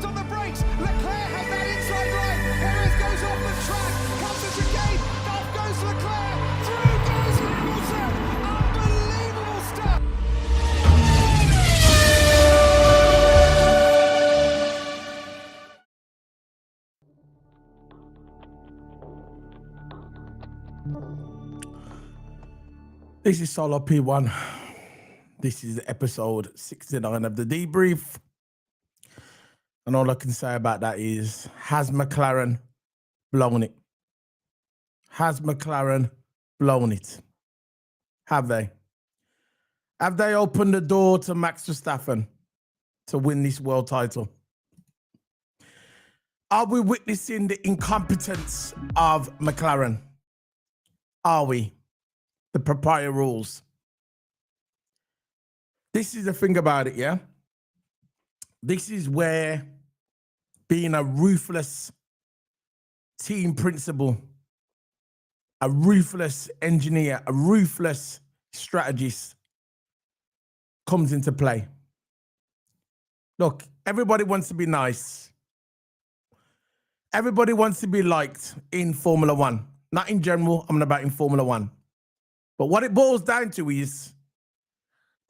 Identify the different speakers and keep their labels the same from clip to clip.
Speaker 1: On the brakes, Leclerc has that inside line. Perez goes off the track, comes to chicane, off goes Leclerc, through goes Hamilton. Unbelievable stuff.
Speaker 2: This is Solo P1. This is episode 69 of the debrief. And all I can say about that is, has McLaren blown it? Has McLaren blown it? Have they? Have they opened the door to Max Verstappen to win this world title? Are we witnessing the incompetence of McLaren? Are we? The proprietary rules. This is the thing about it, yeah? This is where being a ruthless team principal, a ruthless engineer, a ruthless strategist comes into play. Look, everybody wants to be nice. Everybody wants to be liked in Formula One. Not in general, I'm about in Formula One. But what it boils down to is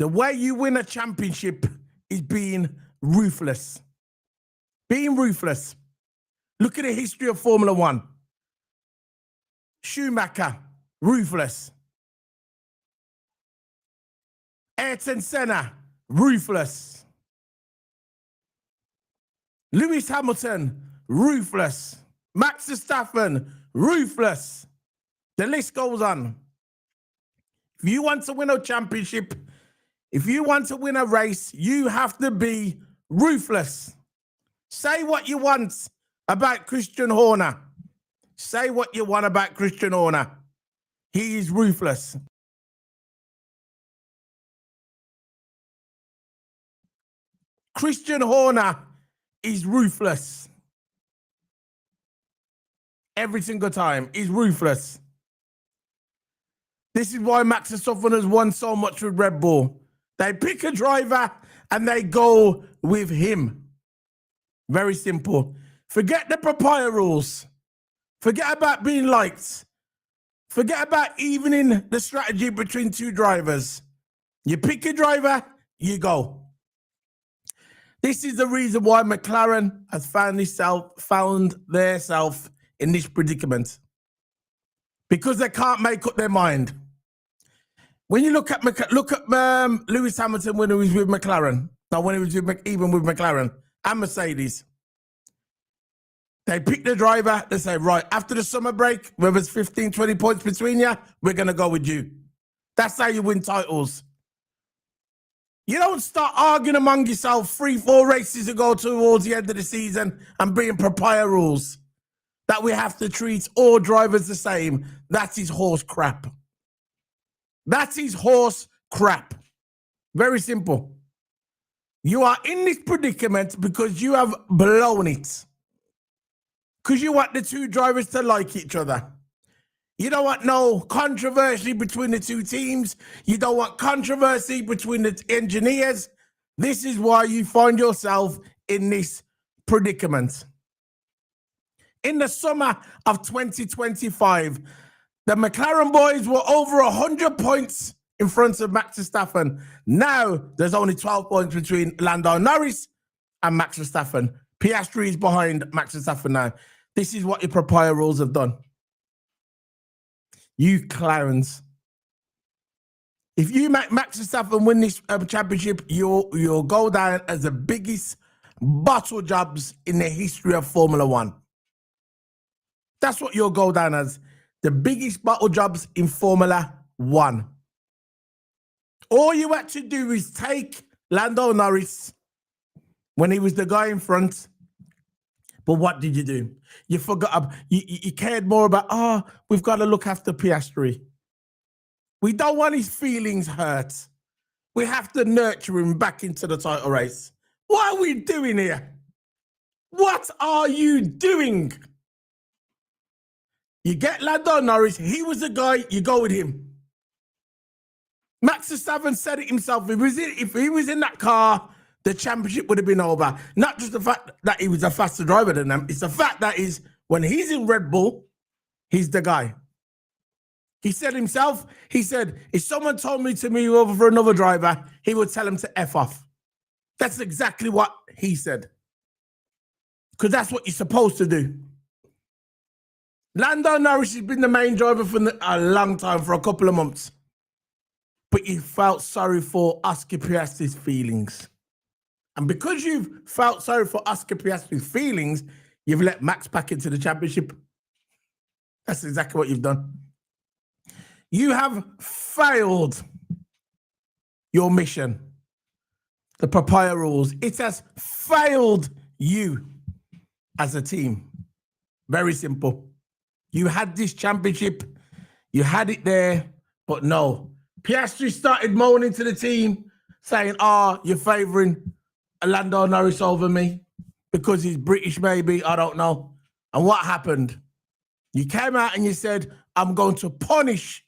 Speaker 2: the way you win a championship is being ruthless. Being ruthless. Look at the history of Formula One. Schumacher, ruthless. Ayrton Senna, ruthless. Lewis Hamilton, ruthless. Max Verstappen, ruthless. The list goes on. If you want to win a championship, if you want to win a race, you have to be ruthless. Say what you want about Christian Horner. Say what you want about Christian Horner. He is ruthless. Christian Horner is ruthless. Every single time, he's ruthless. This is why Max Verstappen has won so much with Red Bull. They pick a driver and they go with him. Very simple. Forget the proprietary rules. Forget about being liked. Forget about evening the strategy between two drivers. You pick a driver, you go. This is the reason why McLaren has found themselves in this predicament. Because they can't make up their mind. When you look at Lewis Hamilton when he was with McLaren, now when he was even with McLaren and Mercedes, they pick the driver, they say, right, after the summer break, whether it's 15, 20 points between you, we're going to go with you. That's how you win titles. You don't start arguing among yourself 3-4 races ago towards the end of the season and bring proprietary rules that we have to treat all drivers the same. That is horse crap. That is horse crap. Very simple. You are in this predicament because you have blown it. Because you want the two drivers to like each other. You don't want no controversy between the two teams. You don't want controversy between the engineers. This is why you find yourself in this predicament. In the summer of 2025, The McLaren boys were over 100 points in front of Max Verstappen. Now there's only 12 points between Lando Norris and Max Verstappen. Piastri is behind Max Verstappen now. This is what your proprietary rules have done. You clowns. If you make Max Verstappen win this championship, you'll go down as the biggest bottle jobs in the history of Formula One. That's what you'll go down as. The biggest bottle jobs in Formula One. All you had to do is take Lando Norris when he was the guy in front. But what did you do? You forgot. You cared more about, we've got to look after Piastri. We don't want his feelings hurt. We have to nurture him back into the title race. What are we doing here? What are you doing? You get Lando Norris. He was the guy. You go with him. Max Verstappen said it himself. If he was in that car, the championship would have been over. Not just the fact that he was a faster driver than them. It's the fact that when he's in Red Bull, he's the guy. He said himself, if someone told me to move over for another driver, he would tell him to F off. That's exactly what he said. Because that's what you're supposed to do. Lando Norris has been the main driver for a long time, for a couple of months. But you felt sorry for Oscar Piastri's feelings. And because you've felt sorry for Oscar Piastri's feelings, you've let Max back into the championship. That's exactly what you've done. You have failed your mission. The proprietary rules. It has failed you as a team. Very simple. You had this championship. You had it there. But no. Piastri started moaning to the team, saying, you're favouring Lando Norris over me because he's British, maybe. I don't know. And what happened? You came out and you said, I'm going to punish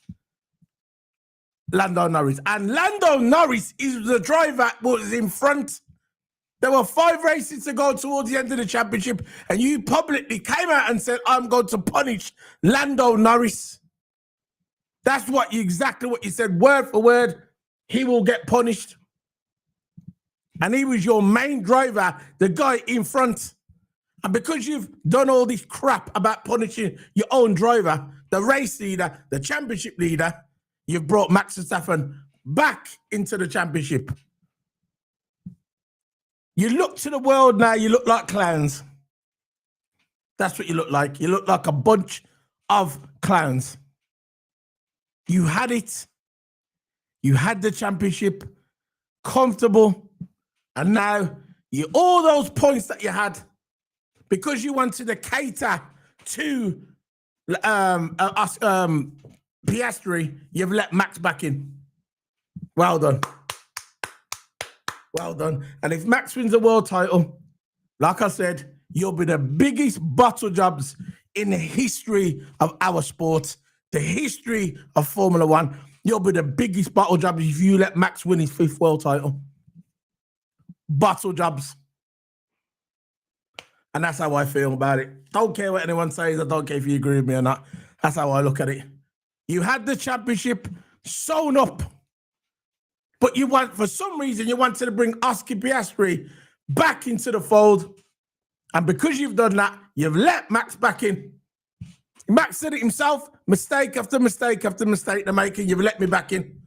Speaker 2: Lando Norris. And Lando Norris is the driver that was in front. There were 5 races to go towards the end of the championship, and you publicly came out and said, I'm going to punish Lando Norris. That's exactly what you said, word for word. He will get punished. And he was your main driver, the guy in front. And because you've done all this crap about punishing your own driver, the race leader, the championship leader, you've brought Max Verstappen back into the championship. You look to the world now, you look like clowns. That's what you look like. You look like a bunch of clowns. You had it. You had the championship. Comfortable. And now, all those points that you had, because you wanted to cater to Piastri, you've let Max back in. Well done. Well done. And if Max wins the world title, like I said, you'll be the biggest bottle jobs in the history of our sport, the history of Formula One. You'll be the biggest bottle jobs if you let Max win his 5th world title. Bottle jobs. And that's how I feel about it. Don't care what anyone says. I don't care if you agree with me or not. That's how I look at it. You had the championship sewn up. But for some reason, you wanted to bring Oscar Piastri back into the fold. And because you've done that, you've let Max back in. Max said it himself, mistake after mistake after mistake they're making, you've let me back in.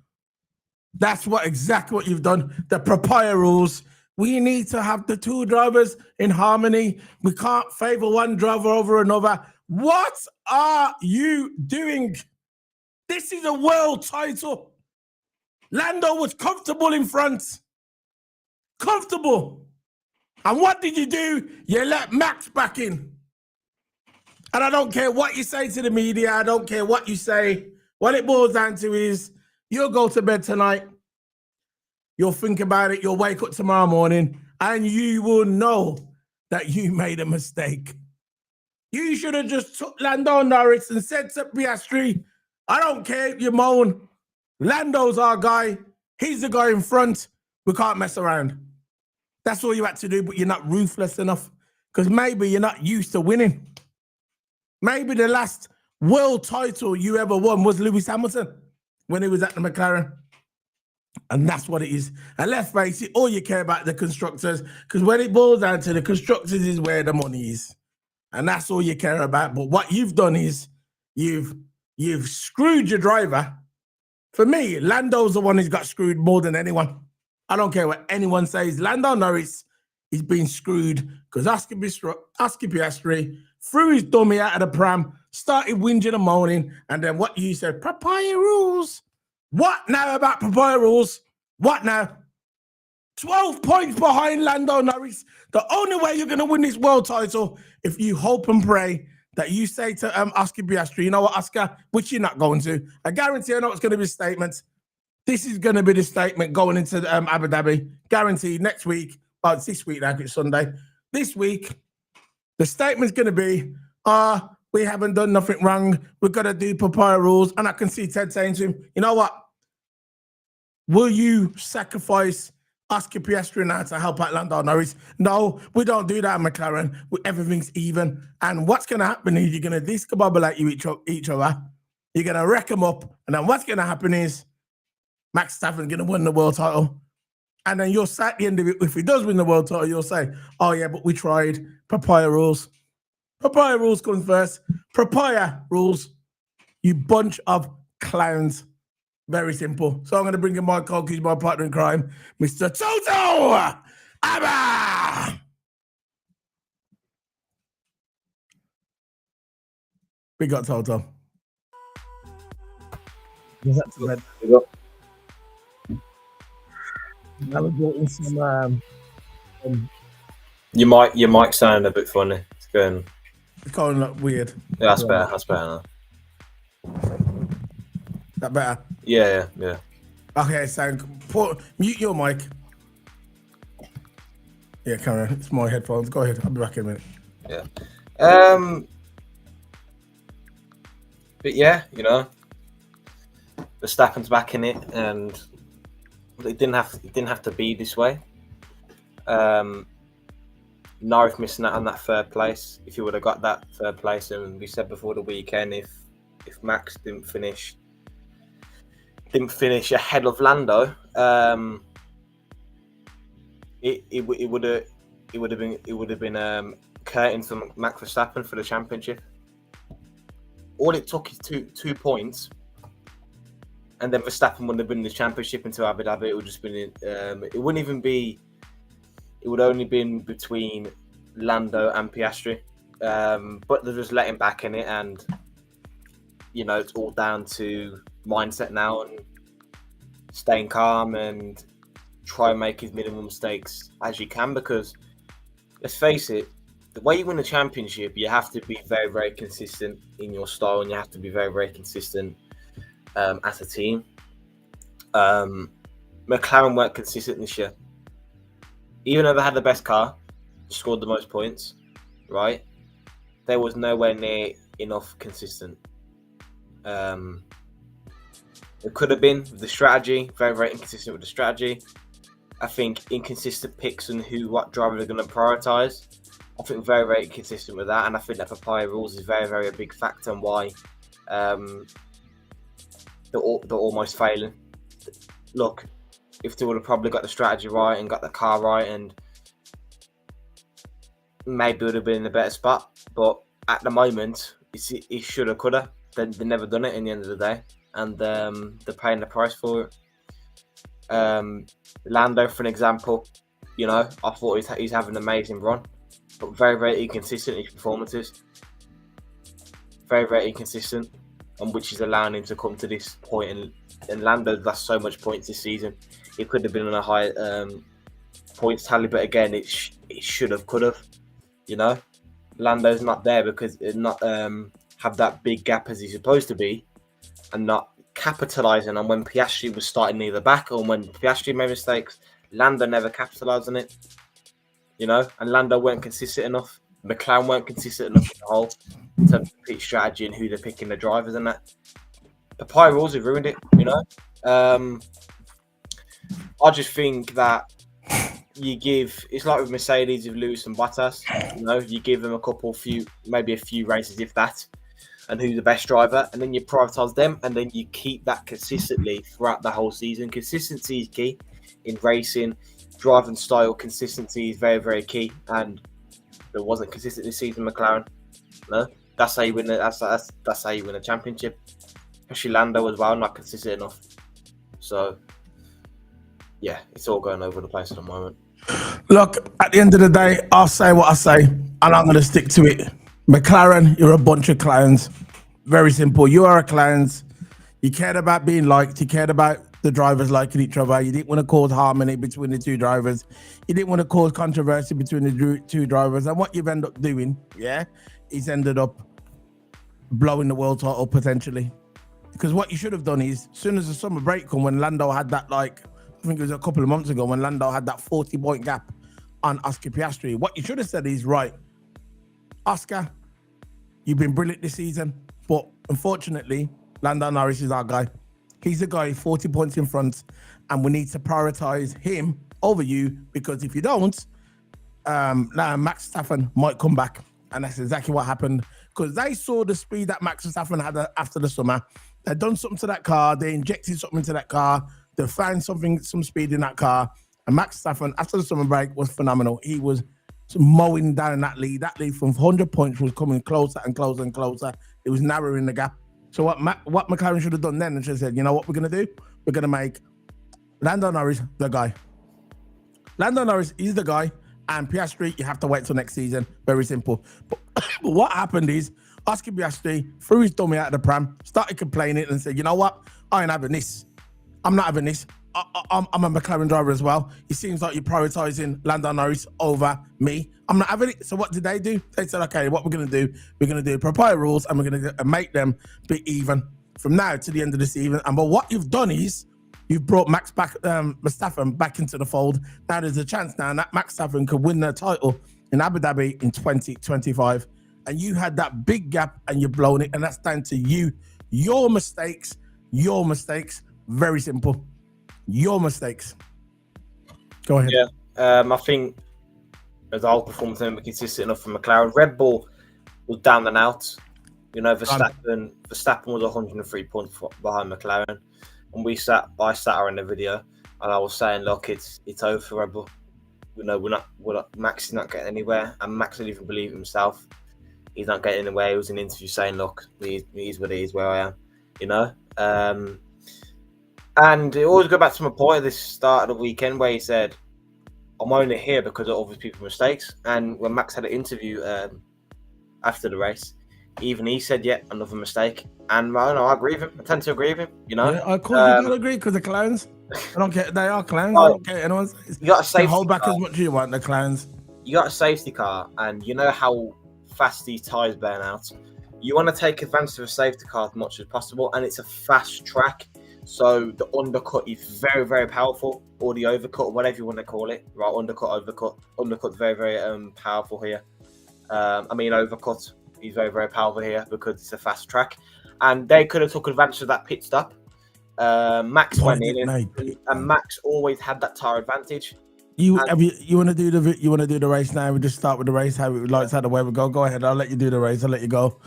Speaker 2: That's exactly what you've done. The proprietary rules. We need to have the 2 drivers in harmony. We can't favour one driver over another. What are you doing? This is a world title. Lando was comfortable in front. Comfortable. And what did you do? You let Max back in. And I don't care what you say to the media. I don't care what you say. What it boils down to is you'll go to bed tonight. You'll think about it. You'll wake up tomorrow morning and you will know that you made a mistake. You should have just took Lando Norris and said to Piastri, I don't care if you moan. Lando's our guy. He's the guy in front. We can't mess around. That's all you had to do, but you're not ruthless enough because maybe you're not used to winning. Maybe the last world title you ever won was Lewis Hamilton when he was at the McLaren. And that's what it is. And let's face it, all you care about the constructors, because when it boils down to the constructors is where the money is. And that's all you care about. But what you've done is you've screwed your driver. For me, Lando's the one who's got screwed more than anyone. I don't care what anyone says. Lando Norris is being screwed because Oscar Piastri threw his dummy out of the pram, started whinging and moaning, and then what you said, papaya rules. What now about papaya rules? What now? 12 points behind Lando Norris. The only way you're going to win this world title if you hope and pray that you say to Oscar Piastri, you know what, Oscar, which you're not going to. I guarantee I know it's going to be a statement. This is going to be the statement going into Abu Dhabi. Guaranteed next week. Oh, it's this week now, it's Sunday. This week, the statement's going to be, we haven't done nothing wrong. We've got to do papaya rules. And I can see Ted saying to him, you know what? Will you sacrifice Oscar Piastri now to help out Lando Norris? No, we don't do that, McLaren. Everything's even. And what's going to happen is you're going to discombobulate each other. You're going to wreck them up. And then what's going to happen is Max Verstappen's going to win the world title. And then you'll say at the end of it, if he does win the world title, you'll say, oh, yeah, but we tried. Papaya rules. Papaya rules comes first. Papaya rules. You bunch of clowns. Very simple. So I'm going to bring in my coach, he's my partner in crime, Mr. Toto Abba. We got Toto. Is that too bad? I was getting some.
Speaker 3: Your mic sounded a bit funny. It's
Speaker 2: going like weird.
Speaker 3: Yeah, that's better. That's better now.
Speaker 2: That better?
Speaker 3: Yeah.
Speaker 2: Okay, so mute your mic. Yeah, Cameron, it's my headphones. Go ahead. I'll be back in a minute.
Speaker 3: Yeah. But yeah, you know, Verstappen's back in it, and it didn't have to be this way. Norris missing out on that third place. If he would have got that third place, and we said before the weekend, if Max didn't finish ahead of Lando, it would have been curtains for Max Verstappen for the championship. All it took is two points, and then Verstappen wouldn't have been the championship into Abu Dhabi. It would just been it wouldn't even be. It would only been between Lando and Piastri, but they're just letting back in it, and you know it's all down to mindset now and staying calm and try and make as minimum mistakes as you can, because let's face it, the way you win a championship, you have to be very, very consistent in your style, and you have to be very, very consistent as a team. McLaren weren't consistent this year. Even though they had the best car, scored the most points, right? There was nowhere near enough consistent. It could have been with the strategy, very, very inconsistent with the strategy. I think inconsistent picks and what driver they're going to prioritise. I think very, very inconsistent with that. And I think that papaya rules is very, very a big factor in why they're almost failing. Look, if they would have probably got the strategy right and got the car right, and maybe would have been in a better spot. But at the moment, it should have, could have. They've never done it in the end of the day. And they're paying the price for it. Lando, for an example, you know, I thought he's having an amazing run, but very, very inconsistent in his performances. Very, very inconsistent, and which is allowing him to come to this point. And Lando lost so much points this season. It could have been on a high points tally, but again, it should have, could have. You know, Lando's not there because it not have that big gap as he's supposed to be, and not capitalising on when Piastri was starting near the back, or when Piastri made mistakes. Lando never capitalised on it, you know, and Lando weren't consistent enough. McLaren weren't consistent enough in the whole in terms of pitch strategy and who they're picking the drivers and that. Papaya rules have ruined it, you know. I just think that you give, it's like with Mercedes, with Lewis and Bottas, you know, you give them maybe a few races, if that, and who's the best driver, and then you prioritise them, and then you keep that consistently throughout the whole season. Consistency is key in racing. Driving style consistency is very, very key, and there wasn't consistent this season. McLaren, no, that's how you win. That's how you win a championship. Especially Lando as well, not consistent enough. So, yeah, it's all going over the place at the moment.
Speaker 2: Look, at the end of the day, I'll say what I say, and I'm going to stick to it. McLaren, you're a bunch of clowns. Very simple. You are a clowns. You cared about being liked. You cared about the drivers liking each other. You didn't want to cause harmony between the two drivers. You didn't want to cause controversy between the two drivers. And what you've ended up doing, is ended up blowing the world title potentially. Because what you should have done is, as soon as the summer break come, when Lando had that, I think it was a couple of months ago, when Lando had that 40-point gap on Oscar Piastri, what you should have said is, right, Oscar, you've been brilliant this season, but unfortunately, Lando Norris is our guy. He's the guy 40 points in front, and we need to prioritize him over you, because if you don't, Max Verstappen might come back. And that's exactly what happened, because they saw the speed that Max Verstappen had after the summer. They'd done something to that car. They injected something into that car. They found some speed in that car. And Max Verstappen, after the summer break, was phenomenal. He was mowing down that lead. That lead from 100 points was coming closer and closer and closer. It was narrowing the gap. So what McLaren should have done then, and should have said, you know what we're going to do? We're going to make Lando Norris the guy. Lando Norris is the guy, and Piastri, you have to wait till next season. Very simple. But what happened is, Oscar Piastri threw his dummy out of the pram, started complaining, and said, you know what? I ain't having this. I'm not having this. I'm a McLaren driver as well. It seems like you're prioritizing Lando Norris over me. I'm not having it. So what did they do? They said, okay, what we're going to do, we're going to do proprietary rules, and we're going to make them be even from now to the end of the season. And but what you've done is, you've brought Max Verstappen back into the fold. Now there's a chance now that Max Verstappen could win the title in Abu Dhabi in 2025. And you had that big gap, and you've blown it. And that's down to you. Your mistakes. Very simple. Your mistakes. Go ahead.
Speaker 3: Yeah, I think as the whole performance didn't be consistent enough from McLaren. Red Bull was down and out. You know, Verstappen was 103 points behind McLaren. And I sat her in the video, and I was saying, look, it's over for Red Bull. You know, Max is not getting anywhere, and Max didn't even believe himself. He's not getting anywhere. He was in an interview saying, look, it is what it is, where I am, you know. And it always go back to my point at the start of the weekend where he said, I'm only here because of other people's mistakes. And when Max had an interview after the race, even he said, yeah, another mistake. And I agree with him. I tend to agree with him, you know.
Speaker 2: Yeah, of course you gotta agree, because they're clowns. I don't care. They are clowns. I don't care. Anyone says.
Speaker 3: You got a safety
Speaker 2: hold back
Speaker 3: car.
Speaker 2: as much as you want. The clowns.
Speaker 3: You got a safety car, and you know how fast these tyres burn out. You want to take advantage of a safety car as much as possible, and it's a fast track. So the undercut is very, very powerful, or the overcut, whatever you want to call it. Right, undercut, overcut. Undercut, very, very powerful here. Overcut is very, very powerful here because it's a fast track. And they could have took advantage of that pit stop. Max went in, and Max always had that tyre advantage.
Speaker 2: You want to do the race now? We just start with the race. How lights out the way we go. Go ahead. I'll let you do the race. I'll let you go.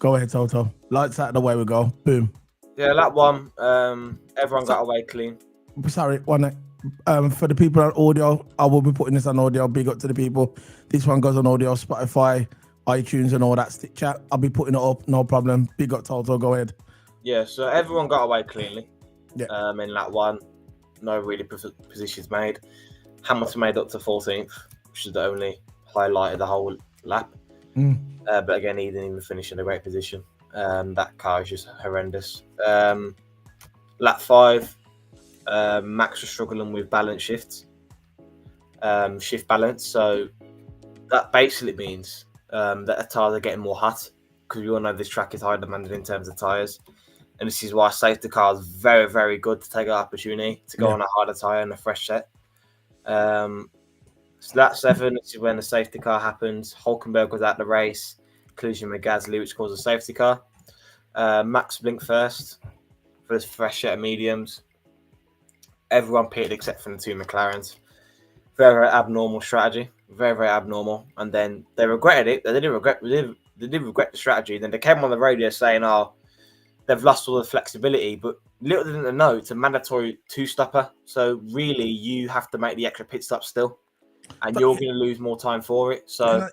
Speaker 2: Go ahead, Toto. Lights out the way we go. Boom.
Speaker 3: Yeah, that one. Everyone got away clean.
Speaker 2: Sorry, one. For the people on audio, I will be putting this on audio. Big up to the people. This one goes on audio, Spotify, iTunes, and all that. Stitcher. I'll be putting it up. No problem. Big up, Toto. Go ahead.
Speaker 3: Yeah. So everyone got away cleanly.
Speaker 2: Yeah.
Speaker 3: In that one, no really positions made. Hamilton made up to 14th, which is the only highlight of the whole lap. But again, he didn't even finish in a great position. That car is just horrendous. Lap 5, Max was struggling with balance shift balance. So that basically means that the tyres are getting more hot, because we all know this track is high demanded in terms of tyres. And this is why safety car is very, very good to take an opportunity to go on a harder tyre and a fresh set. So lap 7, this is when the safety car happens. Hulkenberg was out the race, collision with Gasly, which caused a safety car. Max blinked first for his fresh set of mediums. Everyone pitted except for the two McLarens. Very, very abnormal strategy. Very, very abnormal. And then they regretted it. They they did regret the strategy. Then they came on the radio saying, "Oh, they've lost all the flexibility." But little did they know, it's a mandatory 2-stopper. So really, you have to make the extra pit stop still, and you're going to lose more time for it. So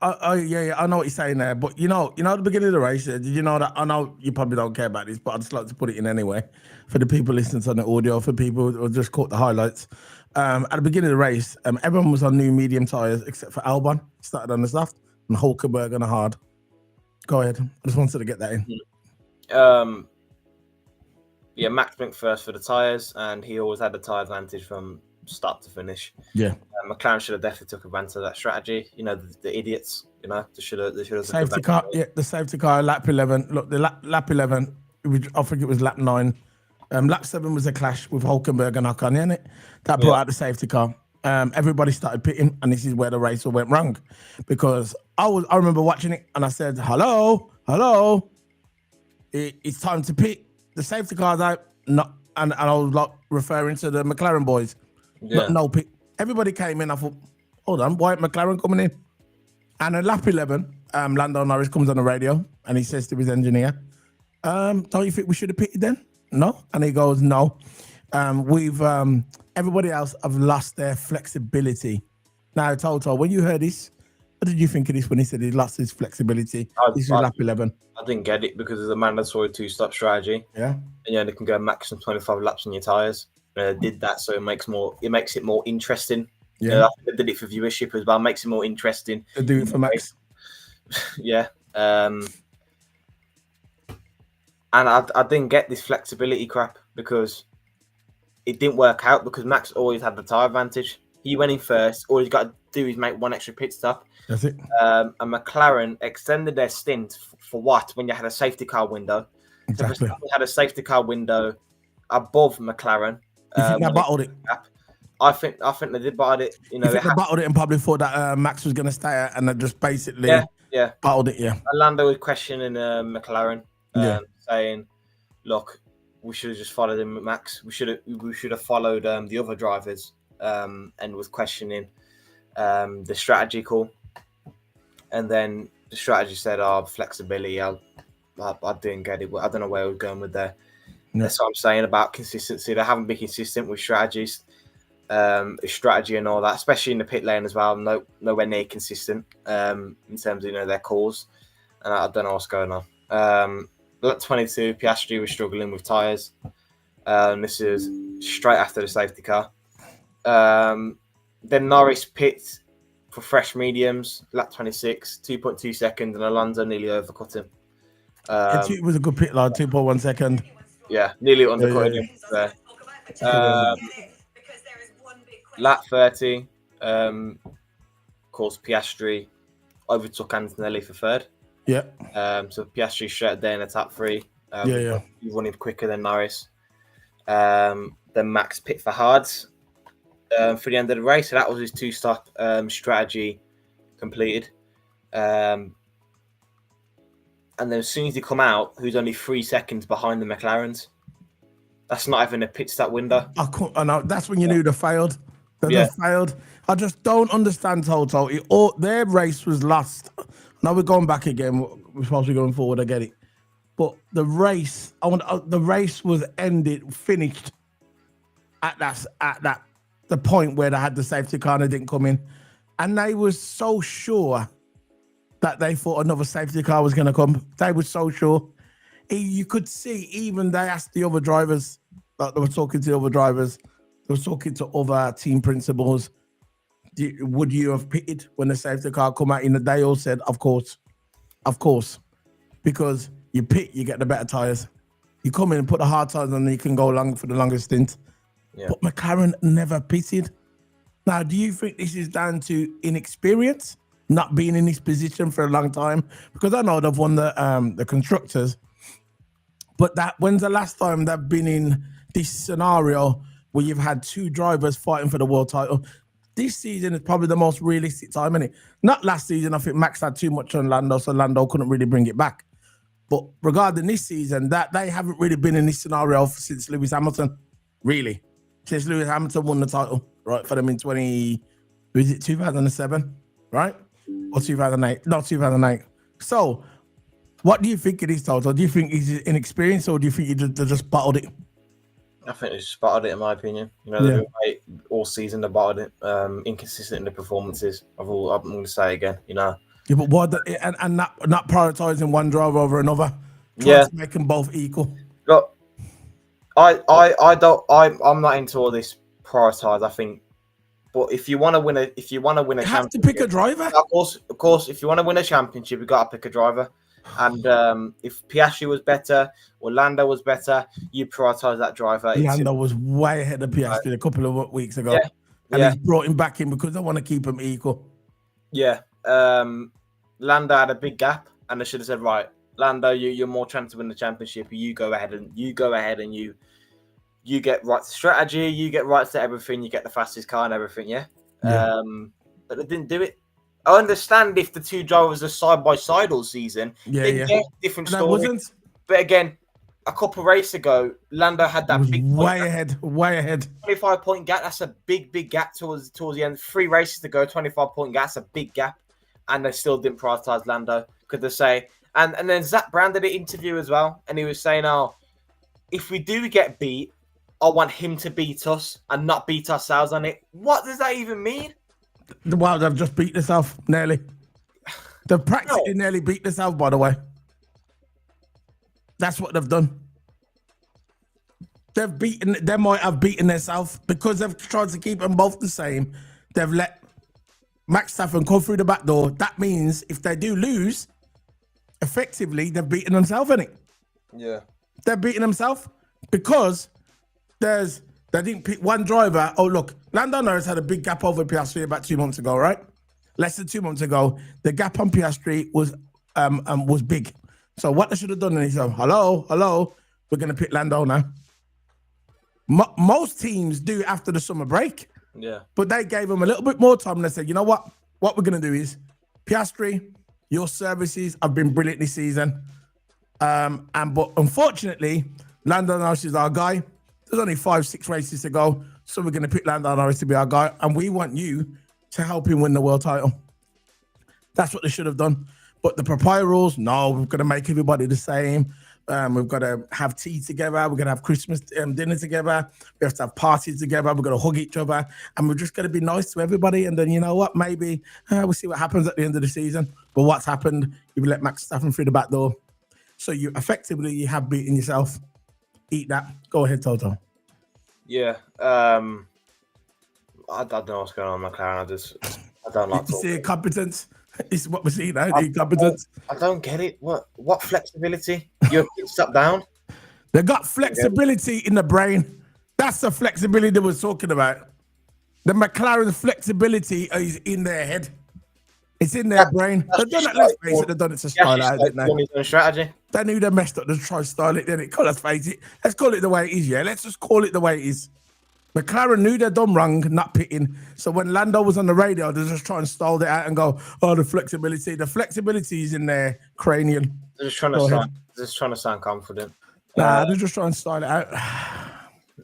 Speaker 2: I know what you're saying there. But you know, at the beginning of the race, did you know that? I know you probably don't care about this, but I'd just like to put it in anyway for the people listening to the audio, for people who just caught the highlights. At the beginning of the race, everyone was on new medium tires except for Albon. Started on the soft, and Hulkenberg on the hard. Go ahead. I just wanted to get that in.
Speaker 3: Yeah, Max went first for the tyres, and he always had the tyre advantage from start to finish.
Speaker 2: Yeah,
Speaker 3: McLaren should have definitely took advantage of that strategy. You know, the idiots. You know, they should have.
Speaker 2: Safety car. Yeah, the safety car. Lap 11. Look, the lap 11. I think it was lap 9. Lap 7 was a clash with Hulkenberg and Ocon, isn't it? That brought out the safety car. Everybody started pitting, and this is where the race all went wrong, because I remember watching it, and I said, "Hello, it's time to pit. The safety car's out." No, and I was like referring to the McLaren boys.
Speaker 3: Yeah.
Speaker 2: No pit. Everybody came in. I thought, hold on, why ain't McLaren coming in? And at lap 11, Lando Norris comes on the radio, and he says to his engineer, "Don't you think we should have pitted then?" No, and he goes, "No. Everybody else have lost their flexibility." Now, Toto, when you heard this, what did you think of this when he said he lost his flexibility? This is lap 11.
Speaker 3: I didn't get it because it's a mandatory 2-stop strategy.
Speaker 2: Yeah,
Speaker 3: and they can go maximum 25 laps on your tyres. They did that, so it makes it more interesting.
Speaker 2: Yeah,
Speaker 3: I think they did it for viewership as well. Makes it more interesting.
Speaker 2: They do it for Max.
Speaker 3: Yeah. And I didn't get this flexibility crap because it didn't work out, because Max always had the tyre advantage. He went in first. All he's got to do is make one extra pit stop.
Speaker 2: That's it.
Speaker 3: And McLaren extended their stint for what when you had a safety car window.
Speaker 2: Exactly.
Speaker 3: So Verstappen had a safety car window above McLaren.
Speaker 2: You think they bottled it?
Speaker 3: I think they did bottle it. You know,
Speaker 2: they bottled it and probably thought that Max was going to stay out, and they just basically bottled it. Yeah.
Speaker 3: Lando was questioning McLaren, saying, "Look, we should have just followed him, Max. We should have followed the other drivers," and was questioning the strategy call. And then the strategy said, "Oh, flexibility." I didn't get it. I don't know where I was going with there. Yeah. That's what I'm saying about consistency. They haven't been consistent with strategies, strategy and all that, especially in the pit lane as well. Nowhere near consistent in terms of their calls, and I don't know what's going on. Lap 22, Piastri was struggling with tyres. This is straight after the safety car. Then Norris pit for fresh mediums, lap 26, 2.2 seconds, and Alonso nearly overcut him.
Speaker 2: It was a good pit, like 2.1 second.
Speaker 3: Yeah, nearly undercutting him there. Lap 30, of course, Piastri overtook Antonelli for third.
Speaker 2: Yeah.
Speaker 3: So Piastri straight there in the top 3. He running quicker than Norris. Then Max pit for hards for the end of the race. So that was his 2-stop strategy completed. And then as soon as he come out, who's only 3 seconds behind the McLarens. That's not even a pit stop window.
Speaker 2: I know. That's when you knew they failed. They failed. I just don't understand, Toto. Their race was lost. Now we're going back again. We're supposed to be going forward. I get it. But the race, the race was finished at the point where they had the safety car and it didn't come in. And they were so sure that they thought another safety car was going to come. They were so sure. You could see, even they asked the other drivers, like they were talking to the other drivers, they were talking to other team principals. Would you have pitted when the safety car come out? They all said, of course. Because you pit, you get the better tyres. You come in and put the hard tyres on and you can go long for the longest stint. Yeah. But McLaren never pitted. Now, do you think this is down to inexperience? Not being in this position for a long time? Because I know they've won the constructors, but when's the last time they've been in this scenario where you've had 2 drivers fighting for the world title? This season is probably the most realistic time, isn't it? Not last season. I think Max had too much on Lando, so Lando couldn't really bring it back. But regarding this season, that they haven't really been in this scenario since Lewis Hamilton, really. Since Lewis Hamilton won the title, right, for them in 2007, right? Or 2008? No, 2008. So, what do you think it is, Toto? Do you think he's inexperienced, or do you think they just bottled it?
Speaker 3: I think they spotted it, in my opinion. You know,
Speaker 2: Yeah.
Speaker 3: they've been great all season. They bottled it. Inconsistent in the performances. I'm going to say again. You know.
Speaker 2: Yeah, but what and not prioritizing one driver over another, trying
Speaker 3: Yeah.
Speaker 2: to make them both equal.
Speaker 3: Look, I'm not into all this prioritize. I think, but if you want to win a
Speaker 2: You have to pick a driver.
Speaker 3: Of course, if you want to win a championship, you got to pick a driver. And if Piastri was better or Lando was better, you prioritize that driver.
Speaker 2: Lando was way ahead of Piastri a couple of weeks ago,
Speaker 3: Yeah.
Speaker 2: and he's brought him back in because I want to keep him equal.
Speaker 3: Yeah. Lando had a big gap, and they should have said, right, Lando, you're more chance to win the championship. You go ahead and you get right to strategy, you get right to everything, you get the fastest car and everything. Yeah. But they didn't do it. I understand if the two drivers are side by side all season. Different story.
Speaker 2: Wasn't.
Speaker 3: But again, a couple of races ago, Lando had that big
Speaker 2: way ahead.
Speaker 3: 25-point gap. That's a big gap towards the end. 3 races to go, 25-point gap. That's a big gap, and they still didn't prioritize Lando. Could they say? And then Zach Brown did an interview as well, and he was saying, "Oh, if we do get beat, I want him to beat us and not beat ourselves on it." What does that even mean?
Speaker 2: Well, they've just beat themselves nearly. They've practically nearly beat themselves, by the way. That's what they've done. They might have beaten themselves because they've tried to keep them both the same. They've let Max Verstappen come through the back door. That means if they do lose, effectively, they've beaten themselves, innit?
Speaker 3: Yeah.
Speaker 2: They're beating themselves because they didn't pick one driver. Oh, look, Lando Norris had a big gap over Piastri about 2 months ago, right? Less than 2 months ago, the gap on Piastri was big. So what they should have done is, hello, we're going to pick Lando now. Most teams do after the summer break.
Speaker 3: Yeah.
Speaker 2: But they gave him a little bit more time and they said, you know what? What we're going to do is, Piastri, your services have been brilliant this season. But unfortunately, Lando Norris is our guy. There's only 5-6 races to go. So we're going to pick Lando Norris to be our guy. And we want you to help him win the world title. That's what they should have done. But the proprietary rules, no, we're going to make everybody the same. We've got to have tea together. We're going to have Christmas dinner together. We have to have parties together. We're going to hug each other. And we're just going to be nice to everybody. And then, you know what, maybe we'll see what happens at the end of the season. But what's happened, you've let Max Verstappen through the back door. So you have beaten yourself. Eat that. Go ahead, Toto.
Speaker 3: Yeah. I don't know what's going on in McLaren. I don't like
Speaker 2: to see incompetence. This is what we're seeing now, the incompetence.
Speaker 3: I don't get it. What flexibility? You're pitched up down.
Speaker 2: They got flexibility in the brain. That's the flexibility they was talking about. The McLaren flexibility is in their head. It's in their brain. They've done it, let's face it, they've done it to style out, didn't they?
Speaker 3: Strategy.
Speaker 2: They knew they messed up to try to style it, didn't it? Let's face it. Let's call it the way it is, yeah? Let's just call it the way it is. McLaren knew they'd done wrong, not pitting. So when Lando was on the radio, they're just trying to style it out and go, oh, the flexibility. The flexibility is in their cranium.
Speaker 3: They're just trying to sound confident.
Speaker 2: Nah, they're just trying to style it out.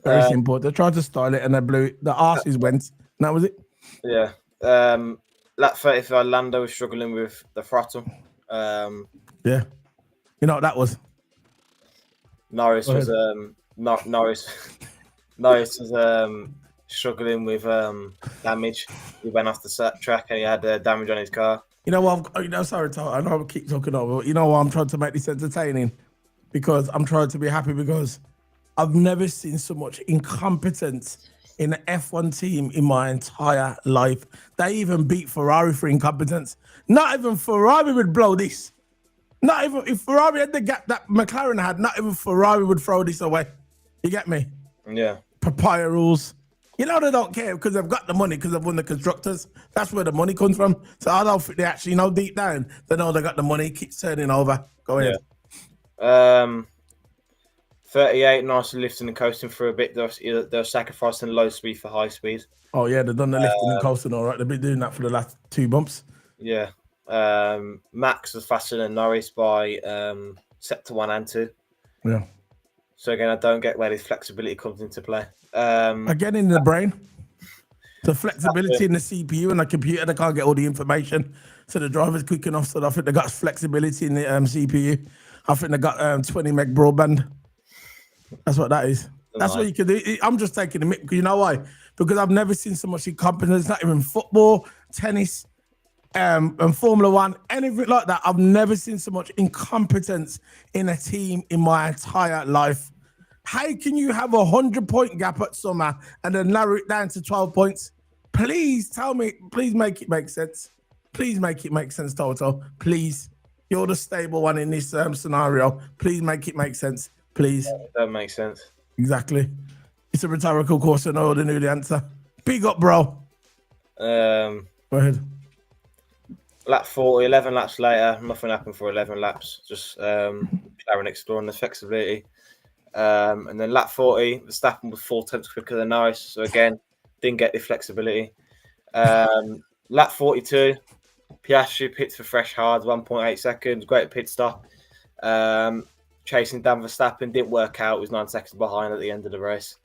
Speaker 2: Very simple. They tried to style it and they blew it. The arses went. And that was it.
Speaker 3: Yeah. Lap 35, Lando was struggling with the throttle.
Speaker 2: Yeah. You know what that was?
Speaker 3: Norris was Norris was struggling with damage. He went off the track and he had damage on his car.
Speaker 2: You know what? Sorry, I know I keep talking over. But you know what? I'm trying to make this entertaining because I'm trying to be happy because I've never seen so much incompetence in an F1 team in my entire life. They even beat Ferrari for incompetence. Not even Ferrari would blow this. Not even if Ferrari had the gap that McLaren had, not even Ferrari would throw this away. You get me?
Speaker 3: Yeah.
Speaker 2: Papaya rules. You know they don't care because they've got the money because they've won the constructors. That's where the money comes from. So I don't think they actually know deep down. They know they got the money. Keeps turning over. Go ahead.
Speaker 3: Yeah. 38, nicely lifting and coasting for a bit. They're sacrificing low speed for high speed.
Speaker 2: Oh yeah, they've done the lifting and coasting all right. They've been doing that for the last 2 bumps.
Speaker 3: Yeah. Max was faster than Norris by Sector 1 and 2.
Speaker 2: Yeah.
Speaker 3: So again, I don't get where this flexibility comes into play.
Speaker 2: Again, in the brain, the flexibility in the CPU and the computer, they can't get all the information. So the driver's quick enough. So I think they got flexibility in the CPU. I think they got 20 meg broadband. That's what that is. That's what you can do. I'm just taking the mic. You know why? Because I've never seen so much incompetence. Not even football, tennis, and Formula One, anything like that. I've never seen so much incompetence in a team in my entire life. How can you have 100-point gap at summer and then narrow it down to 12 points? Please tell me. Please make it make sense. Please make it make sense, Toto. Please. You're the stable one in this scenario. Please make it make sense. Please.
Speaker 3: That makes sense.
Speaker 2: Exactly. It's a rhetorical question. I already knew the answer. Big up, bro. Go ahead.
Speaker 3: Lap 40, 11 laps later. Nothing happened for 11 laps. Just McLaren exploring the flexibility. And then lap 40, Verstappen was 4 tenths quicker than Norris. So again, didn't get the flexibility. Lap 42, Piastri pits for fresh hards, 1.8 seconds. Great pit stop. Chasing down Verstappen, didn't work out. Was 9 seconds behind at the end of the race.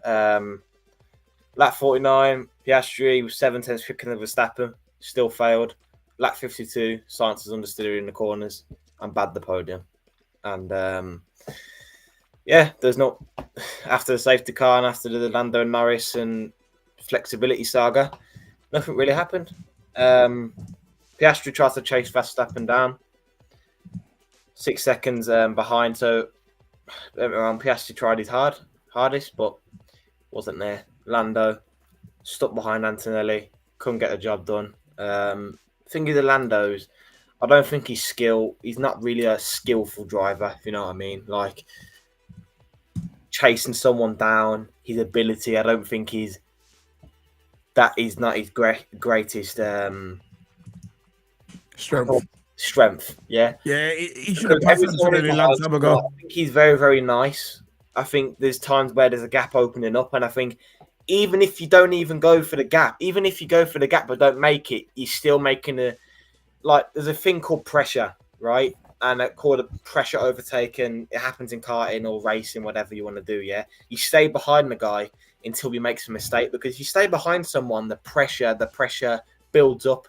Speaker 3: Lap 49, Piastri was 7 tenths quicker than Verstappen. Still failed. Lap 52, Sainz is understeer in the corners and bad the podium. And there's not, after the safety car and after the Lando and Norris and flexibility saga, nothing really happened. Piastri tries to chase Verstappen down, 6 seconds behind. So Piastri tried his hardest, but wasn't there. Lando stuck behind Antonelli, couldn't get the job done. Thing of the Lando's, I don't think he's not really a skillful driver, if you know what I mean. Like, chasing someone down, his ability, I don't think that is not his greatest strength. Yeah,
Speaker 2: he should have passed Antonelli a long time ago.
Speaker 3: I think he's very, very nice. I think there's times where there's a gap opening up, and I think even if you don't even go for the gap, even if you go for the gap but don't make it, you're still making there's a thing called pressure, right? And it's called a pressure overtake, and it happens in karting or racing, whatever you want to do, yeah? You stay behind the guy until he makes a mistake, because if you stay behind someone, the pressure builds up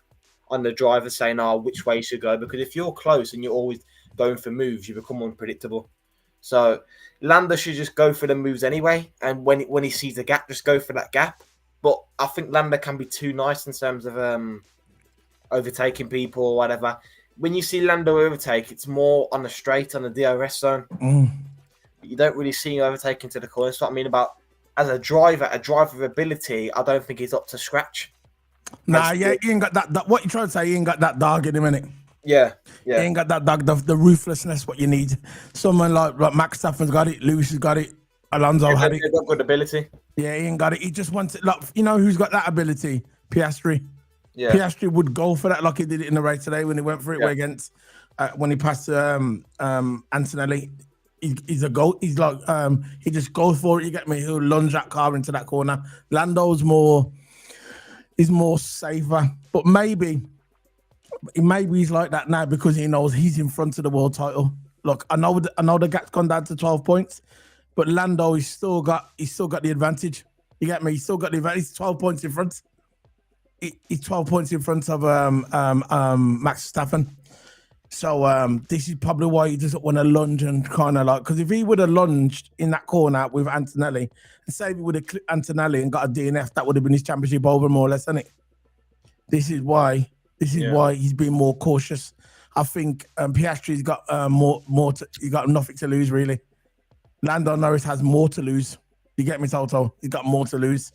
Speaker 3: on the driver saying, which way you should go, because if you're close and you're always going for moves, you become unpredictable. So Lando should just go for the moves anyway, and when he sees the gap, just go for that gap. But I think Lando can be too nice in terms of overtaking people or whatever. When you see Lando overtake, it's more on the straight, on the DRS zone. You don't really see him overtaking to the corner. That's what I mean about, as a driver ability, I don't think he's up to scratch.
Speaker 2: Nah, he ain't got that. What you trying to say? He ain't got that dog in him, innit?
Speaker 3: Yeah.
Speaker 2: He ain't got that dog, the ruthlessness, what you need. Someone like Max Verstappen's got it, Lewis has got it, Alonso had it.
Speaker 3: He's got good ability.
Speaker 2: Yeah, he ain't got it. He just wants it. Like, you know who's got that ability? Piastri.
Speaker 3: Yeah.
Speaker 2: Piastri would go for that like he did it in the race today when he went for it against when he passed Antonelli. He's a goat. He's like he just goes for it. You get me? He'll lunge that car into that corner. Lando's more safer, but maybe he's like that now because he knows he's in front of the world title. Look, I know the gap's gone down to 12 points, but Lando he's still got the advantage. You get me? He's still got the advantage. He's 12 points in front. He's 12 points in front of Max Verstappen. So this is probably why he doesn't want to lunge and kind of like, because if he would have lunged in that corner with Antonelli, and say if he would have clipped Antonelli and got a DNF, that would have been his championship over more or less, isn't it? This is why he's been more cautious. I think Piastri's got he's got nothing to lose really. Lando Norris has more to lose. You get me, Toto? He's got more to lose.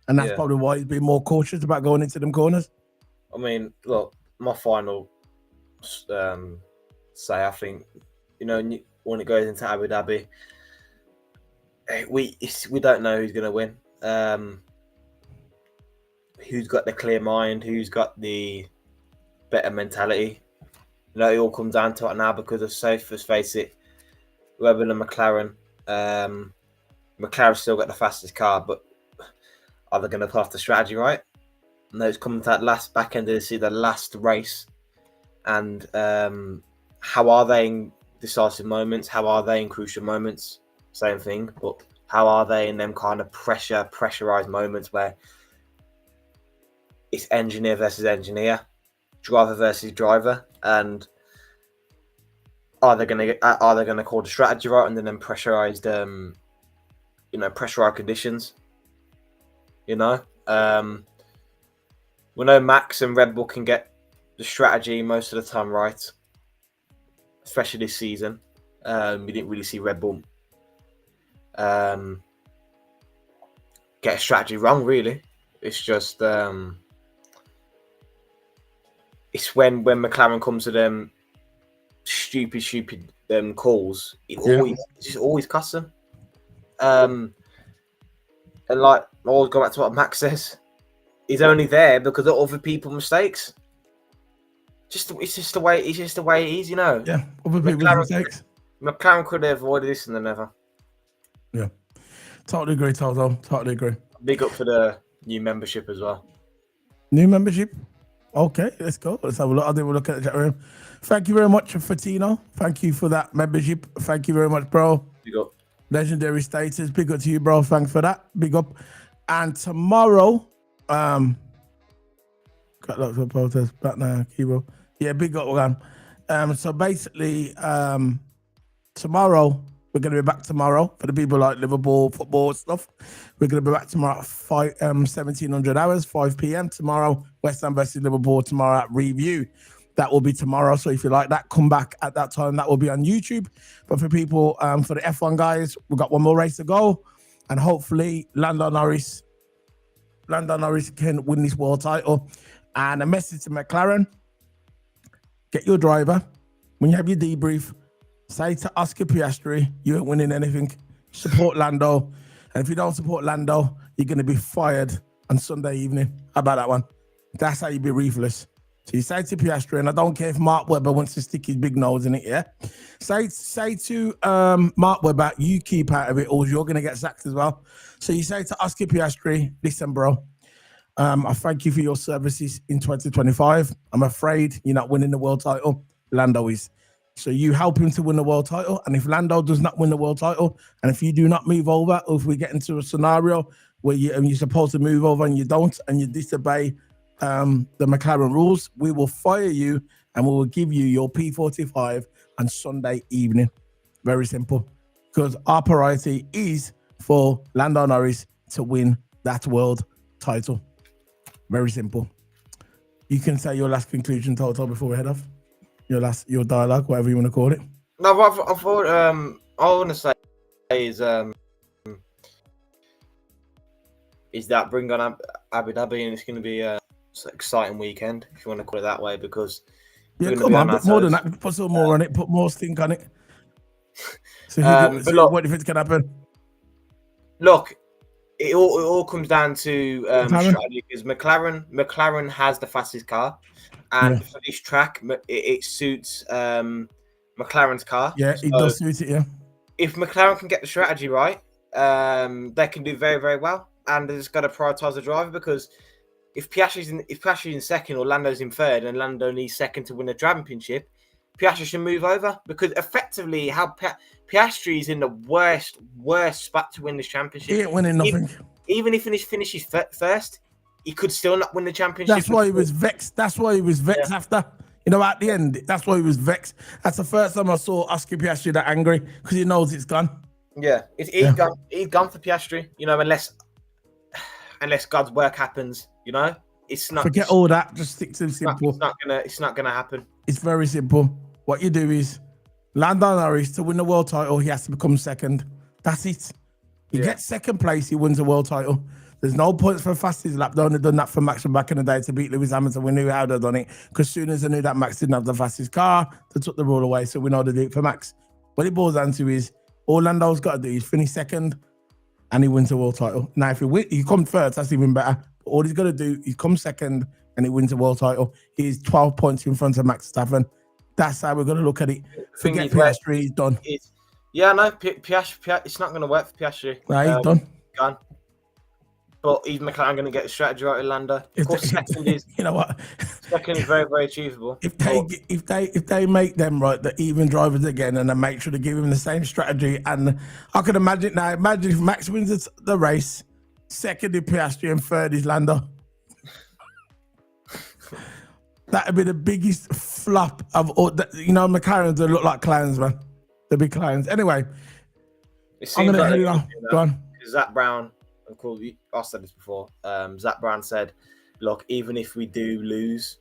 Speaker 2: And that's probably why he's been more cautious about going into them corners.
Speaker 3: I mean, look, my final say, I think, when it goes into Abu Dhabi, we don't know who's going to win. Who's got the clear mind? Who's got the better mentality? It all comes down to it now because of safe. Let's face it, Red Bull and McLaren. McLaren's still got the fastest car, but are they going to pull off the strategy right? No, it's coming to that last back end of the last race. And how are they in decisive moments? How are they in crucial moments? Same thing, but how are they in them kind of pressurized moments where it's engineer versus engineer? driver versus driver, and are they going to call the strategy right and then pressurized, pressurized conditions? We know Max and Red Bull can get the strategy most of the time right, especially this season. We didn't really see Red Bull get a strategy wrong, really. It's just it's when McLaren comes to them stupid calls, it just always costs them. And like, I always go back to what Max says. He's only there because of other people's mistakes. It's just the way it is, you know.
Speaker 2: Yeah, other people's mistakes.
Speaker 3: McLaren could have avoided this and then never.
Speaker 2: Yeah, totally agree, Toto. Totally agree.
Speaker 3: Big up for the new membership as well.
Speaker 2: New membership. Okay, let's go. Let's have a look. I'll have a look at the chat room. Thank you very much, Fatino. Thank you for that membership. Thank you very much, bro.
Speaker 3: Big up.
Speaker 2: Legendary status. Big up to you, bro. Thanks for that. Big up. And tomorrow, got lots of protests back now, Kibo. Yeah, big up again. So basically, tomorrow, we're going to be back tomorrow for the people like Liverpool football stuff. We're going to be back tomorrow at 1700 hours, 5 p.m. tomorrow. West Ham versus Liverpool tomorrow at Review. That will be tomorrow. So if you like that, come back at that time. That will be on YouTube. But for people, for the F1 guys, we've got one more race to go. And hopefully Lando Norris can win this world title. And a message to McLaren: get your driver. When you have your debrief, say to Oscar Piastri, you ain't winning anything. Support Lando. And if you don't support Lando, you're going to be fired on Sunday evening. How about that one? That's how you be ruthless. So you say to Piastri, and I don't care if Mark Webber wants to stick his big nose in it, yeah? Say to Mark Webber, you keep out of it or you're going to get sacked as well. So you say to Oscar Piastri, listen, bro, I thank you for your services in 2025. I'm afraid you're not winning the world title. Lando is. So you help him to win the world title. And if Lando does not win the world title, and if you do not move over, or if we get into a scenario where you're supposed to move over and you don't, and you disobey the McLaren rules, we will fire you and we will give you your P45 on Sunday evening. Very simple. Because our priority is for Lando Norris to win that world title. Very simple. You can say your last conclusion, Toto, before we head off. Your dialogue, whatever you want to call it.
Speaker 3: No, what I thought I want to say is that bring on Abu Dhabi, and it's going to be it's an exciting weekend, if you want to call it that way, because
Speaker 2: come on, put more than that. Put some more on it. Put more stink on it. So what if it can happen?
Speaker 3: Look, it all comes down to strategy, because McLaren has the fastest car, and for this track, it suits McLaren's car. Yeah, it does suit it. Yeah. If McLaren can get the strategy right, they can do very, very well, and they just got to prioritize the driver, because if Piastri's in second or Lando's in third, and Lando needs second to win the championship, Piastri should move over, because effectively, how Piastri's in the worst spot to win this championship. He ain't winning nothing. Even if he finishes first, he could still not win the championship. That's why he was vexed. After. You know, at the end, that's why he was vexed. That's the first time I saw Oscar Piastri that angry, because he knows it's gone. Yeah, he's gone. He's gone for Piastri. You know, unless God's work happens. You know, it's not. Forget all that. Just stick to the simple. It's not gonna happen. It's very simple. What you do is, Lando Norris, to win the world title, he has to become second. That's it. He gets second place, he wins the world title. There's no points for fastest lap. They only done that for Max from back in the day to beat Lewis Hamilton. We knew how they'd done it, because soon as they knew that Max didn't have the fastest car, they took the rule away. So we know they do it for Max. What it boils down to is, all Lando's got to do is finish second, and he wins the world title. Now, if he comes first, that's even better. But all he's got to do is come second, and he wins the world title. He's 12 points in front of Max Verstappen. That's how we're going to look at it. Forget Piastri, he's done. Piastri, it's not going to work for Piastri. Nah, he's done. Gone. But is McLaren going to get the strategy right with Lando? Of course, second is. You know what? Second is very, very achievable. If they make them right, the even drivers again, and they make sure to give him the same strategy, and I can imagine now. Imagine if Max wins the race, second is Piastri, and third is Lando.
Speaker 2: That'd be the biggest flop of all. McLarens, they look like clowns, man. They'd be clowns. Anyway,
Speaker 3: It
Speaker 2: I'm
Speaker 3: seems
Speaker 2: going to
Speaker 3: like
Speaker 2: head
Speaker 3: they're
Speaker 2: it
Speaker 3: gonna
Speaker 2: on.
Speaker 3: do that.
Speaker 2: Go on.
Speaker 3: Zach Brown, of course, I said this before. Zach Brown said, "Look, even if we do lose,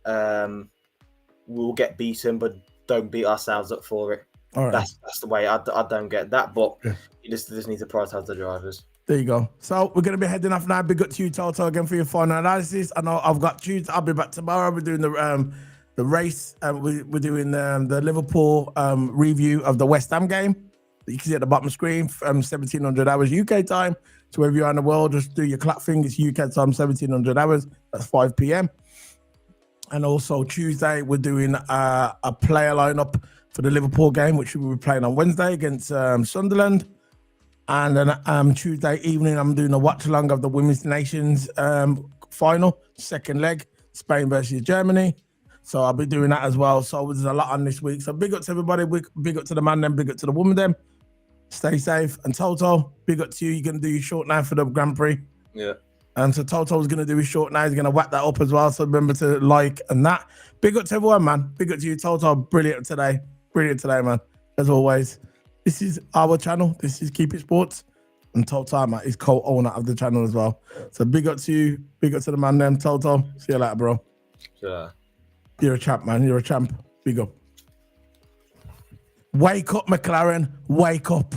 Speaker 3: we'll get beaten, but don't beat ourselves up for it."
Speaker 2: All right.
Speaker 3: That's the way. I don't get that, but you just need to prioritize the drivers.
Speaker 2: There you go. So we're going to be heading off now. Big up to you, Toto, again for your final analysis. I know I've got Tuesday. I'll be back tomorrow. We're doing the race. We're doing the Liverpool review of the West Ham game. You can see at the bottom screen, 1700 hours UK time. So wherever you are in the world, just do your clap thing. It's UK time, 1700 hours. That's 5 p.m. And also Tuesday, we're doing a player lineup for the Liverpool game, which we'll be playing on Wednesday against Sunderland. And then Tuesday evening, I'm doing a watch along of the Women's Nations final, second leg, Spain versus Germany. So I'll be doing that as well. So there's a lot on this week. So big up to everybody. Big up to the man, then big up to the woman, then. Stay safe. And Toto, big up to you. You're going to do your short now for the Grand Prix.
Speaker 3: Yeah.
Speaker 2: And so Toto's going to do his short now. He's going to whack that up as well. So remember to like and that. Big up to everyone, man. Big up to you, Toto. Brilliant today. Brilliant today, man. As always. This is our channel. This is Keep It Sports. And Toto is co-owner of the channel as well. So big up to you. Big up to the man then, Toto. See you later, bro.
Speaker 3: Sure.
Speaker 2: You're a champ, man. You're a champ. Big up. Wake up, McLaren. Wake up.